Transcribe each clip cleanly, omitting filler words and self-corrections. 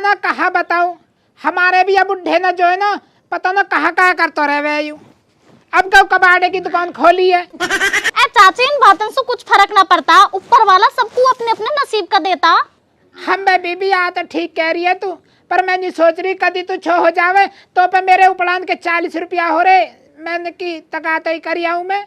ना कहा बताऊं, हमारे भी अब बुढ़े ना जो है ना पता ना कहाँ कहाँ करते रहे यूं। अब कब कबाड़े की दुकान खोली है। चाची इन बातों से कुछ फर्क ना पड़ता, ऊपर वाला सबको अपने अपने नसीब का देता। हम बीबी आ तो ठीक कह रही है तू, पर मैं नहीं सोच रही कदी तू छो हो जावे तो पे मेरे उपलान के 40 रुपया हो रहे, मैंने की तकाता ही करी आऊं मैं।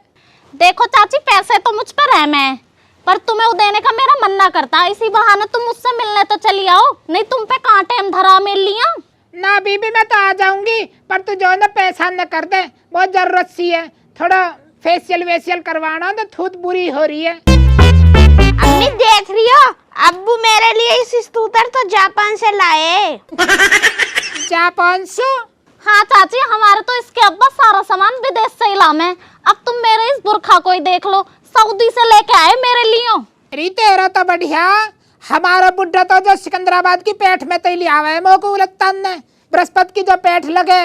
देखो चाची पैसे तो मुझ पर है मैं, पर तुम्हें वो देने का मेरा मन ना करता, इसी बहाने तुम मुझसे मिलने तो चली आओ, नहीं तुम पे कहाँ टाइम धरा मिल लिया। ना बीबी मैं तो आ जाऊंगी, पर तू जो ना पैसा न कर दे, बहुत जरूरत सी है, थोड़ा फेशियल वेशियल करवाना तो थूत बुरी हो रही है। अम्मी देख रही हो, अब्बू मेरे लिए इस स्कूटर तो जापान से लाए। जापान से? हाँ चाची हमारे तो इसके अब्बा सारा सामान विदेश से ही लामे। अब तुम मेरे इस बुरखा को ही देख लो, सऊदी से लेके आए मेरे लिए। अरे तेरा तो बढ़िया, हमारा बुढ़ा तो जो सिकंदराबाद की पेठ में तो लिया है मोको लगता ने बृहस्पति की जो पेठ लगे।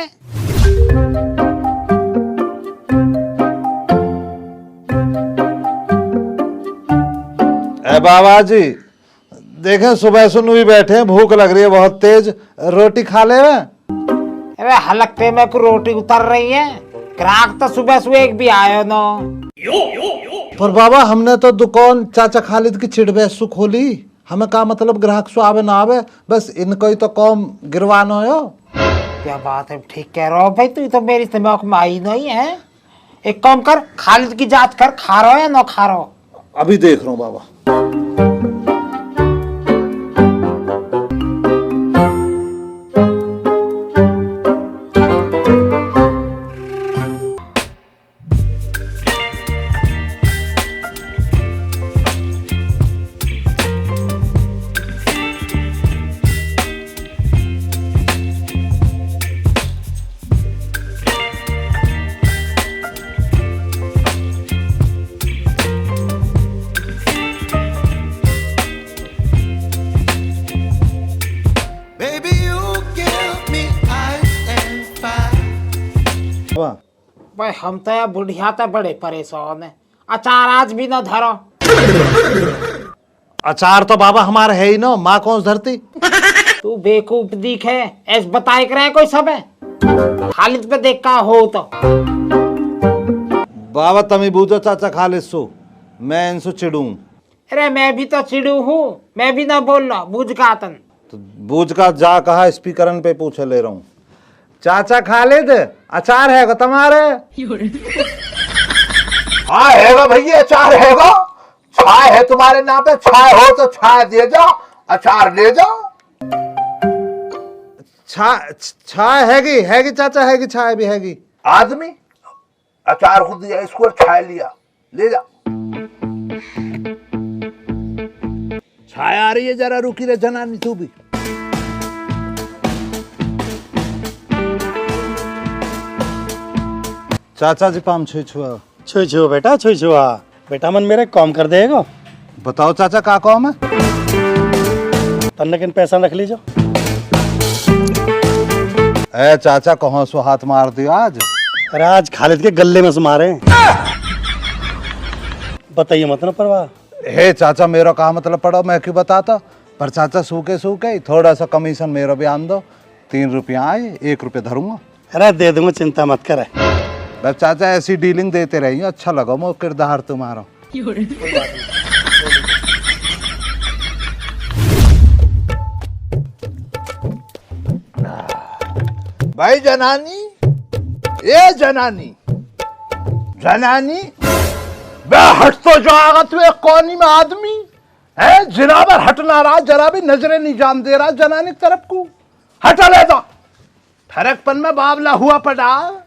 बाबा जी देखें सुबह सुन भी बैठे, भूख लग रही है बहुत तेज, रोटी खा ले। अरे हलकते में को रोटी उतर रही है, ग्राहक तो सुबह सुबह एक भी आयो ना। पर बाबा हमने तो दुकान चाचा खालिद की चिड़बैसु खोली, हमें का मतलब ग्राहक सु आवे ना आवे, बस इनको ही तो कौम गिरवानो हो। क्या बात है, ठीक कह रहा हो भाई, तू तो मेरी दिमाग में आई नहीं है। एक काम कर, खालिद की जांच कर, खा रहा हो या ना खा रहा हो। अभी देख रहा हूँ बाबा। भाई हम तो यार बुढ़िया तो बड़े परेशान है, अचार आज भी ना धरो। अचार तो बाबा हमारा है ही ना, माँ कौन धरती। तू बेवकूफ दिखे, ऐसे बताए करे कोई सब है, खालिद पे देख का हो तो। बाबा तमी बूझो चाचा खालिद सु, मैं इनसु चिड़ू। अरे मैं भी तो चिड़ू हूँ, मैं भी ना बोल रहा बूझ का तन। तो बूझ का जा कहा स्पीकर पे पूछे ले रहा हूँ। चाचा खालिद अचार है तुम्हारे? हाँ हैगा भैया, अचार हैगा, छाय है तुम्हारे नाम पे, छाय हो तो छाय दे जाओ, अचार ले जाओ। छाय हैगी चाचा, हैगी छाय भी हैगी। आदमी अचार खुद दिया, इसको छाय लिया, ले जा। छाय आ रही है, जरा रुकी रे जनानी तू भी। चाचा जी पाम छुआ छुआ बेटा, छुआ बेटा मन मेरे काम कर देगा। बताओ चाचा का काम है? तन लेकिन पैसा रख लीजिए। ए चाचा कहाँ सो हाथ मार दिया आज? अरे आज खालिद के गले में से मारे। बताइए मत ना परवाह। हे चाचा मेरा कहा मतलब पड़ो, मैं क्यों बताता, पर चाचा सूखे थोड़ा सा कमीशन मेरा भी आन दो, 3 रुपया आए, 1 रुपया धरूंगा। अरे दे दूंगा, चिंता मत करे। बस चाचा ऐसी डीलिंग देते रहिए, अच्छा लगा मो किरदार तुम्हारा। भाई जनानी, ये जनानी बे हट तो जाएगा तू, एक कोनी में आदमी है जिनाबर हटना रहा, जरा भी नजरें नहीं जान दे रहा जनानी की तरफ को, हटा ले दो। फरकपन में बावला हुआ पड़ा।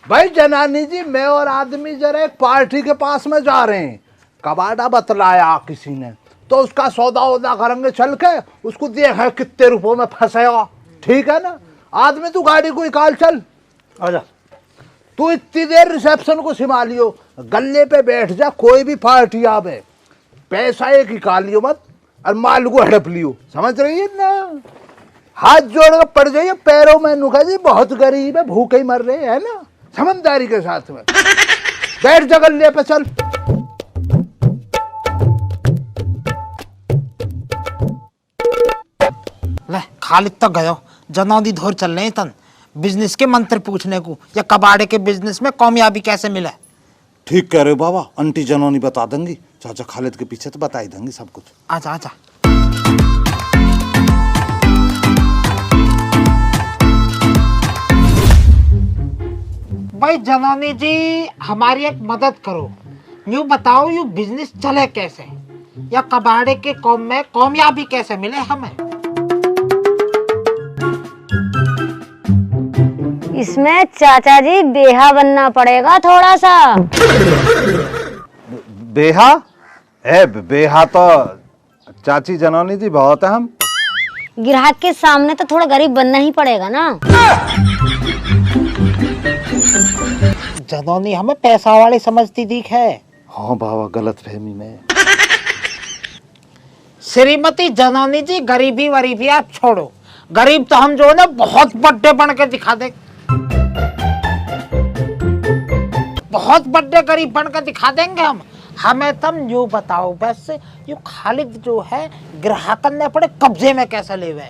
भाई जनानी जी, मैं और आदमी जरा एक पार्टी के पास में जा रहे हैं, कबाड़ा बतलाया किसी ने, तो उसका सौदा वौदा करेंगे चल के, उसको देखा कितने रुपयों में फंसेगा, ठीक है ना। आदमी तू गाड़ी को निकाल, चल आजा। तू इतनी देर रिसेप्शन को संभालियो, गल्ले पे बैठ जा, कोई भी पार्टी आवे, पैसा एक निकालियो मत और माल को हड़प लियो, समझ रही है ना। हाथ जोड़ कर पड़ जाइए पैरों में, नुका जी बहुत गरीब है, भूखे ही मर रहे है ना, समझदारी के साथ में बैठ जा गल्ले पे, चल। ले खालिद तक गयो जनौदी धोर चल रहे तन बिजनेस के मंत्र पूछने को या कबाड़े के बिजनेस में कामयाबी कैसे मिले। ठीक कह रहे हो बाबा, आंटी जनौनी बता देंगी, चाचा खालिद के पीछे तो बता ही देंगी सब कुछ। आजा आजा। भाई जनौनी जी हमारी एक मदद करो, यूँ बताओ यूँ बिजनेस चले कैसे या कबाड़े के कौम में कामयाबी कैसे मिले हमें। इसमें चाचा जी बेहा बनना पड़ेगा थोड़ा सा। बेहा है, बेहा तो चाची जनौनी जी बहुत है। हम ग्राहक के सामने तो थोड़ा गरीब बनना ही पड़ेगा ना। जनौनी हमें पैसा वाली समझती दिख है। हाँ बाबा, गलत फहमी में। श्रीमती जनौनी जी गरीबी वरीबी आप छोड़ो, गरीब तो हम जो है ना बहुत बड़े बन के दिखा दे, बहुत बड़े गरीब बन के दिखा देंगे हम। हमें तुम यूँ बताओ बस, यू खालिद जो है ग्राहकन ने अपने कब्जे में कैसे ले हुए।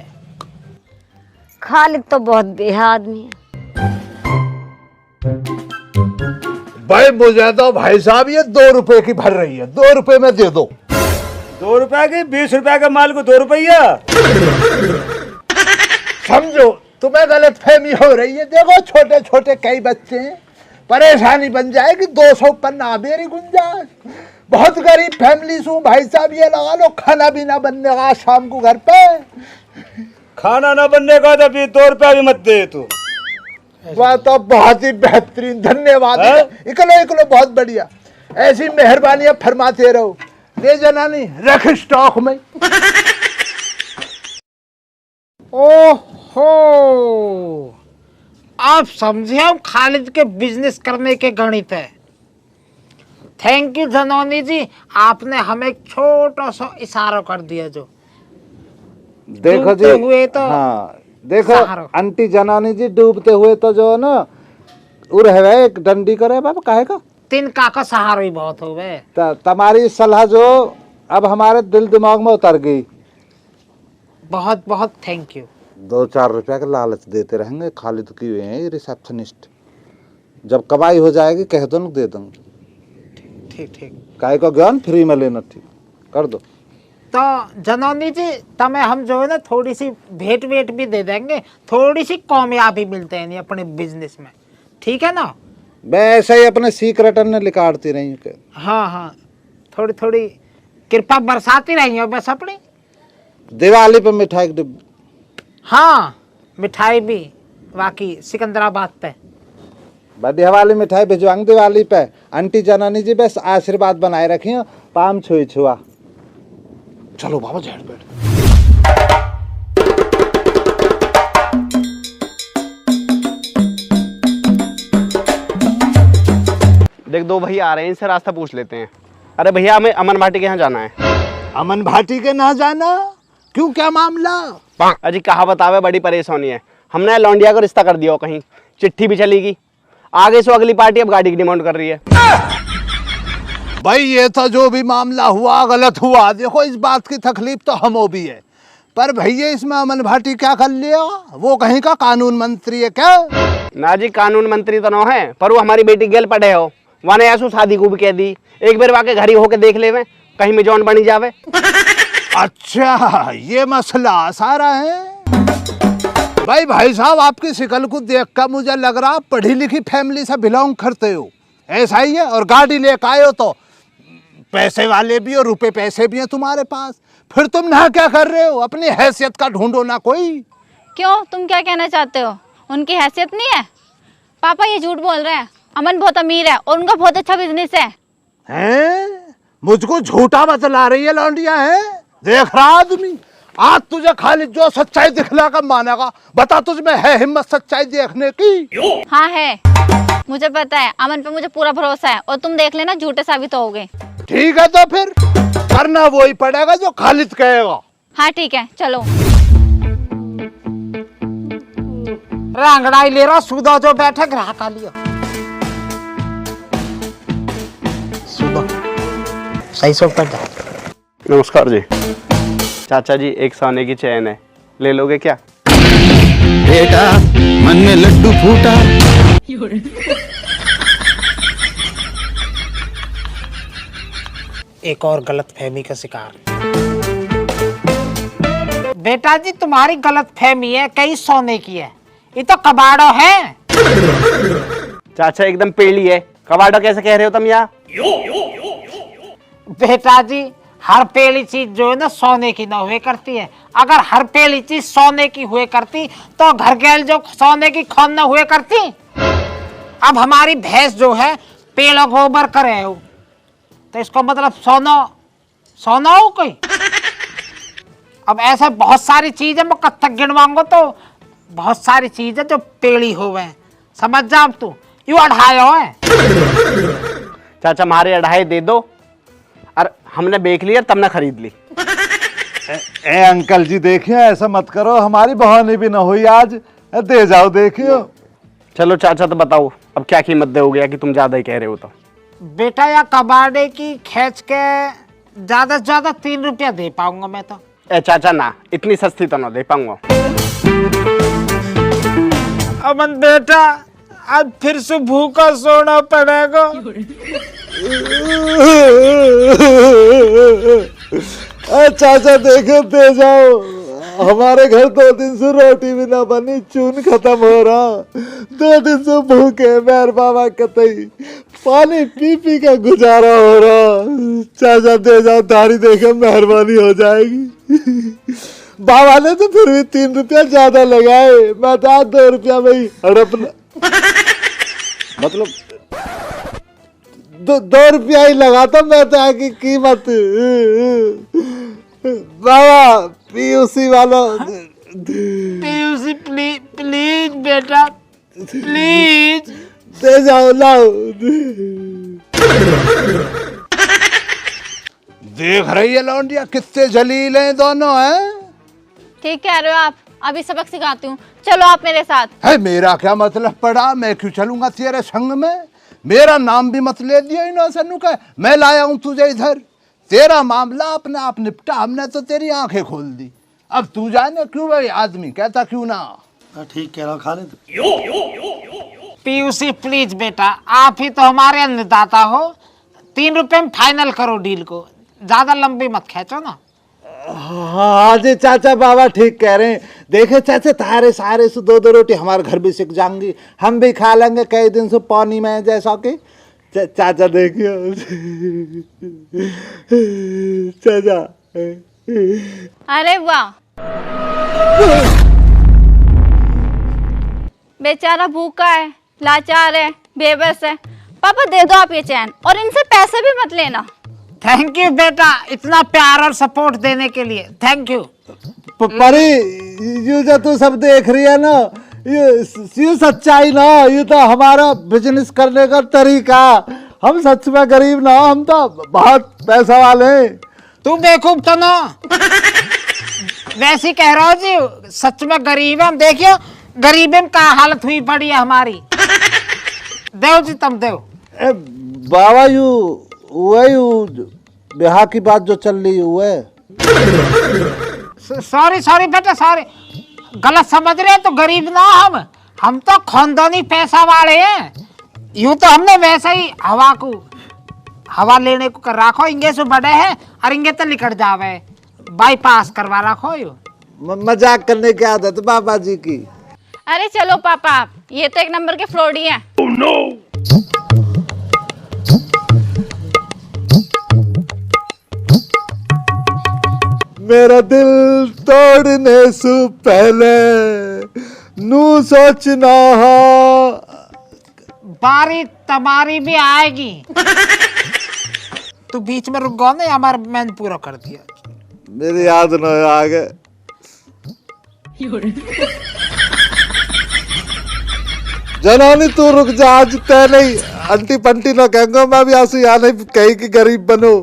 खालिद तो बहुत बेहा आदमी है। भाई मुझे तो भाई साहब ये 2 रुपए की भर रही है, 2 रुपए में दे दो। 2 रुपए की 20 रुपए के माल को 2 रुपया। समझो तुम्हें गलत फहमी हो रही है। देखो छोटे छोटे कई बच्चे हैं, परेशानी बन जाएगी। 200 पन्ना मेरी गुंजाइश, बहुत गरीब फैमिली से हूँ भाई साहब। ये लगा लो खाना भी ना बनने का शाम को घर पे। खाना ना बनने का तो फिर 2 रुपया भी मत दे तू। वह तो बहुत ही बेहतरीन, धन्यवाद। इकलो इकलो बहुत बढ़िया, ऐसी मेहरबानियां फरमाते रहो। ले जनानी रख स्टॉक में। ओहो, आप समझे हम खालिद के बिजनेस करने के गणित है। थैंक यू जनौनी जी, आपने हमें एक छोटा सा इशारा कर दिया। जो देखो जी, डूबते हुए तो हाँ देखो सहारा। आंटी जनौनी जी डूबते हुए तो जो है ना उड़ है एक डंडी करे बाबा काहे का। तिनका का सहारा ही बहुत हो गए। तुम्हारी सलाह जो अब हमारे दिल दिमाग में उतर गई। बहुत बहुत थैंक यू। 2-4 रुपया का लालच देते रहेंगे। खालिद की हुए हैं रिसेप्शनिस्ट, जब कमाई हो जाएगी कह दो दे दूंगा। ठीक ठीक, काय का ज्ञान फ्री में लेना, ठीक कर दो। तो जनौनी जी तमें हम जो है ना थोड़ी सी भेंट वेट भी दे देंगे, थोड़ी सी कामयाबी मिलते हैं अपने बिजनेस में, ठीक है ना। मैं ऐसे ही अपने सीक्रेट ने लिकाड़ती रही हूँ। हाँ हाँ, थोड़ी थोड़ी कृपा बरसाती रही हो बस अपनी। दिवाली पे मिठाई की डिब्बी। हाँ मिठाई भी, बाकी सिकंदराबाद पे बड़ी हवाली मिठाई भिजवाएंगे दिवाली पे। आंटी जननी जी बस आशीर्वाद बनाए रखिए, पाम छुई छुआ। चलो बाबा झड़ बैठ। देख 2 भैया आ रहे हैं, इनसे रास्ता पूछ लेते हैं। अरे भैया हमें अमन भाटी के यहाँ जाना है। अमन भाटी के ना जाना क्यों, क्या मामला? अजी कहावत आवे बड़ी परेशानी है। हमने लौंडिया को रिश्ता कर दिया हो, कहीं चिट्ठी भी चलेगी आगे से अगली पार्टी अब गाड़ी की डिमांड कर रही है। भाई ये तो जो भी मामला हुआ गलत हुआ। देखो इस बात की तकलीफ तो हमो भी है, पर भैया इसमें अमन भाटी क्या कर लिया? वो कहीं का कानून मंत्री है क्या? ना जी कानून मंत्री तो ना है, पर वो हमारी बेटी गेल पढ़े हो, वाने ऐसो शादी को भी कह दी। एक बार वाके घर ही होके देख ले में, कहीं में जौन बनी जावे। अच्छा ये मसला सारा है। भाई साहब आपकी शिकल को देखकर मुझे लग रहा पढ़ी लिखी फैमिली से बिलोंग करते हो, ऐसा ही है। और गाड़ी लेकर आए हो तो पैसे वाले भी और रुपए पैसे भी हैं तुम्हारे पास, फिर तुम ना क्या कर रहे हो? अपनी हैसियत का ढूंढो ना कोई। क्यों, तुम क्या कहना चाहते हो? उनकी हैसियत नहीं है? पापा ये झूठ बोल रहे हैं। अमन बहुत अमीर है और उनका बहुत अच्छा बिजनेस है। हैं? मुझको झूठा बतला रही है लौंडिया है? देख रहा आदमी, आज तुझे खाली जो सच्चाई दिखला कर मानेगा। बता तुझ में है हिम्मत सच्चाई देखने की? हाँ है, मुझे पता है। अमन पे मुझे पूरा भरोसा है और तुम देख लेना झूठे साबित होगे। ठीक है तो फिर करना वही पड़ेगा जो खालिद कहेगा। हाँ ठीक है चलो। अंगड़ाई ले रहा सुधा जो बैठे ग्राहक आ लिया। सुधा सही सो पर जा। नमस्कार जी। चाचा जी एक सोने की चैन है, ले लोगे क्या? बेटा मन में लड्डू फूटा। एक और गलतफहमी का शिकार। बेटा जी तुम्हारी गलतफहमी है, कई सोने की है, ये तो कबाड़ो है। चाचा एकदम पेली है, कबाड़ा कैसे कह रहे हो तुम यहाँ? बेटा जी हर पेली चीज जो है ना सोने की ना हुए करती है। अगर हर पेली चीज सोने की हुए करती तो घर गैल जो सोने की खोन ना हुए करती। अब हमारी भैंस जो है पेलो गोबर करे हो तो इसको मतलब सोना हो कोई। अब ऐसा बहुत सारी चीजें मैं कत्थक गिनवाऊंगा तो बहुत सारी चीजें जो पेड़ी हो गए, समझ जा। अब तू यू अढ़ायो है। चाचा हमारे अढ़ाई दे दो, और हमने बेच लिया तब ना खरीद ली। ए अंकल जी देखिए ऐसा मत करो, हमारी बहानी भी ना हुई आज, दे जाओ देखियो। चलो चाचा तो बताओ अब क्या कीमत दे हो गया कि तुम ज्यादा ही कह रहे हो तो। बेटा या कबाड़े की खींच के ज्यादा से ज्यादा 3 रुपया दे पाऊंगा मैं तो। ए चाचा ना, इतनी सस्ती तो ना दे पाऊंगा। अमन बेटा आज फिर से भूखा सोना पड़ेगा। चाचा देखो दे जाओ, हमारे घर 2 दिन से रोटी भी ना बनी, चून खत्म हो रहा, 2 दिन से भूखे मेहर बाबा कतई, पानी पी पी का गुजारा हो रहा। चाचा दे जाओ, तारी देखे मेहरबानी हो जाएगी। बाबा ने तो फिर भी 3 रुपया ज्यादा लगाए, मैं तो 2 रुपया में ही हड़प मतलब 2 रुपया ही लगाता मैं तो की कीमत। बाबा पीयूसी वाला पीयूसी प्लीज बेटा प्लीज दे जाओ, लाओ। देख रही है लौंडिया कितने जलील हैं दोनों हैं। ठीक कह रहे हो आप, अभी सबक सिखाती हूँ, चलो आप मेरे साथ। है मेरा क्या मतलब पड़ा, मैं क्यों चलूंगा तेरे संग में? मेरा नाम भी मत ले दिया इन सन्नू का, मैं लाया हूं तुझे इधर, तेरा मामला अपने आप निपटा, हमने तो तेरी आंखें खोल दी। अब तू जाने क्यों भाई, आदमी कहता क्यों ना। ठीक कह रहा खालिद। पीयूसी प्लीज बेटा, आप ही तो हमारे अन्नदाता हो, 3 रुपए में फाइनल करो डील को, ज्यादा लंबी मत खींचो ना। हाँ जी चाचा बाबा ठीक कह रहे हैं। देखे चाचा तारे सारे से 2-2 रोटी हमारे घर भी सीख जाएंगी, हम भी खा लेंगे कई दिन से पानी में जैसा कि। चाचा देखियो चाचा। अरे वाह, बेचारा भूखा है, लाचार है, बेबस है। पापा दे दो आप ये चैन, और इनसे पैसे भी मत लेना। थैंक यू बेटा, इतना प्यार और सपोर्ट देने के लिए थैंक यू। परी ये जो तू सब देख रही है ना, ये सच्चाई ना, ये तो हमारा बिजनेस करने का तरीका। हम सच में गरीब ना, हम तो बहुत पैसा वाले। तू बेवकूफ तो ना वैसे कह रहा हो जी, सच में गरीब है हम। देखियो गरीबी में क्या हालत हुई पड़ी है हमारी। देव जी तुम देव। बाबा यू वही ब्याह की बात जो चल रही है। सॉरी बेटा सॉरी, गलत समझ रहे हैं, तो गरीब ना हम तो खानदानी पैसा वाले हैं। यूं तो हमने वैसे ही हवा लेने को कर रखो, इंगे से बड़े हैं और इंगे तो निकट जावे, बाईपास करवा रखो। यू मजाक करने की आदत बाबा जी की। अरे चलो पापा, आप ये तो 1 नंबर के फ्रॉडी हैं। Oh, no! मेरा दिल तोड़ने से पहले नू सोचना हो, बारी तुम्हारी भी आएगी। तू बीच में रुक गया ना, हमारा मैंने पूरा कर दिया। मेरी याद न आगे। जनानी तू रुक जा, आज तय नहीं अंटी पंटी न कहूंगा मैं भी, आंसू यहाँ नहीं कहीं की गरीब बनो।